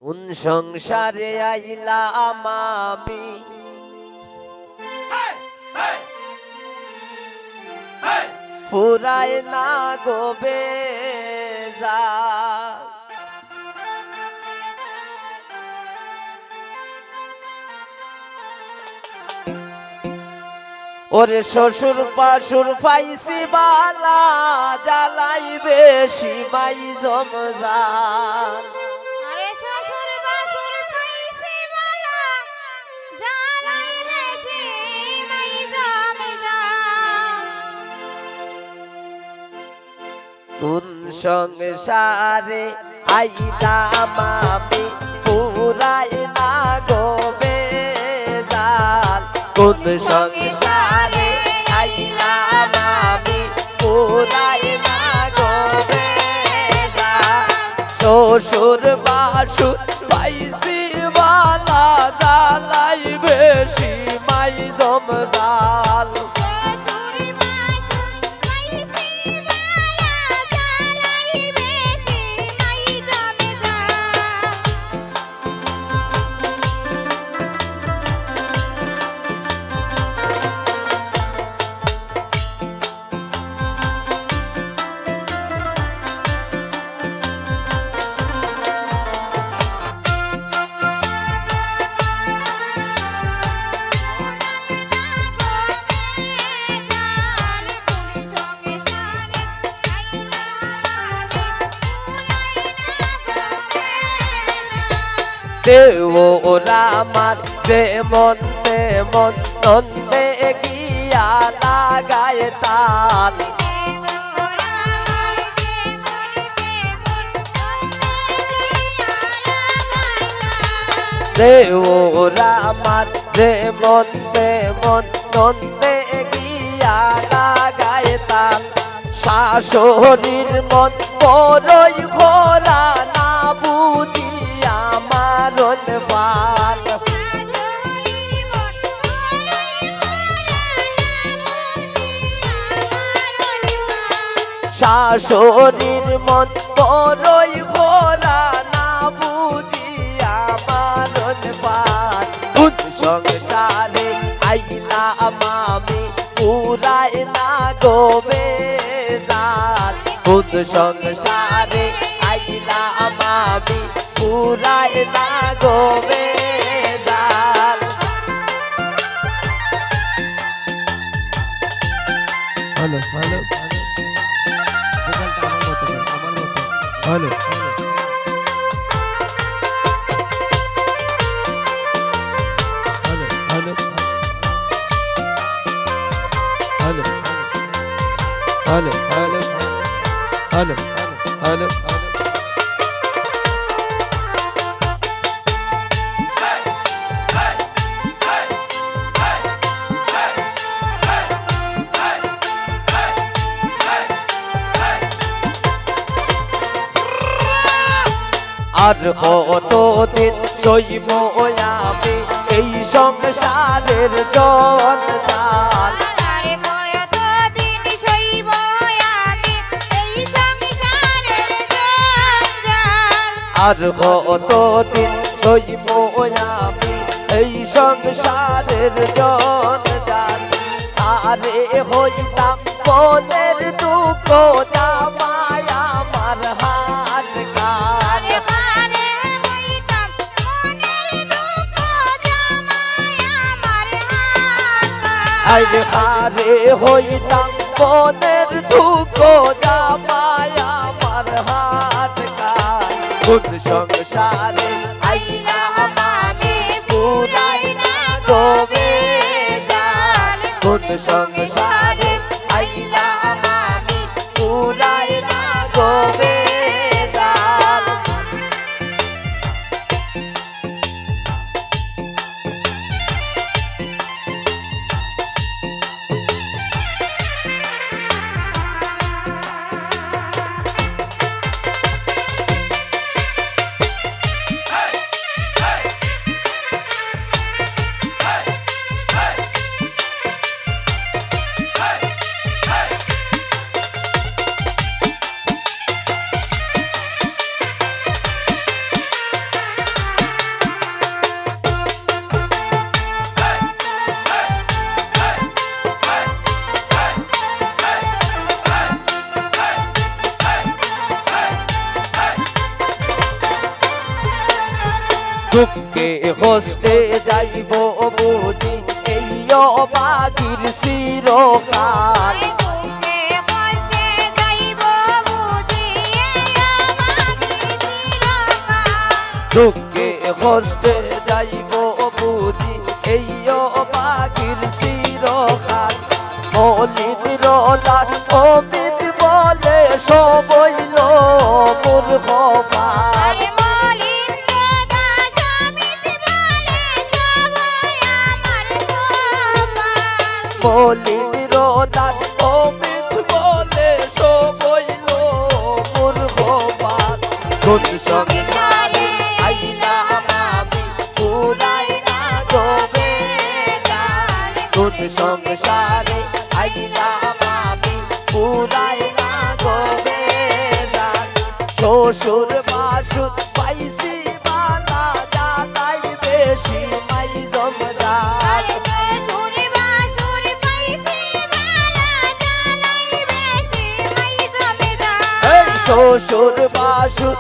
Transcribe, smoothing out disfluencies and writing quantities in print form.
কোন সংসারে আইলাম আমি ফুরায় না গোবে যা ওরে শ্বশুর পাশুর পাইছি বালা জ্বালাই বেশি মাই জমজা কোন সংসারে আইলাম আমি পুরাই না গোবে জাল কোন সংসারে আইলাম আমি পুরাই না গোবে জাল শ্বশুর বাসুর পাইছি বালা জ্বালাই বেশি মাই জমজাল ওরা আমার যেমন তেমন নন্দে গিয়া লাগায় তাল ওরা আমার যেমন তেমন নন্দে গিয়া লাগায় তাল শাশুড়ির মন বড়ই ঘোরা না বুঝি আমার পাল শাশুড়ির মন বড়ই ঘোরা না বুঝি আমার পাল কোন সংসারে আইলাম আমি পুরাই না গোবে জাল কোন সংসারে আইলাম আমি পুরাই না গোবে জাল hello hello hello hello hello hello hello hello hello আর কতদিন সইব আমি এই সংসারের জঞ্জাল আর কতদিন সইব আমি এই সংসারের জঞ্জাল আরে হইতাম বনের দুঃখ জামাই আমার হাত কার আরে হারে হইতাম বনের দুঃখ জামাই আমার হাত কার কোন সংসারে আইলাম আমি পুরাই না গোবে জাল কোন সংসারে আইলাম আমি পুরাই না গোবে জাল দুঃখে কষ্টে যাইব বুঝি এই অবাগির চিরকাল দুঃখে কষ্টে যাইব বুঝি এই অবাগির চিরকাল দুঃখে কষ্টে যাইব বুঝি এই অবাগির চিরকাল মলিন রলাস অমিত বলে সবইল মূর্খপাল আরে মলিন দাস অমিত বলে সবাই আমার গোপাল মলিন রলাস অমিত বলে সবইল মূর্খপাল কোন সংসারে আইলাম আমি পুরাই না জবে জান কোন সংসারে আইলাম আমি পুরাই না জবে জান শ্বশুর বাসুর পাইছি বালা যাতাই বেশি মাই জমজান আরে শ্বশুর বাসুর পাইছি বালা জানাই বেশি মাই জমে এই শ্বশুর বাসুর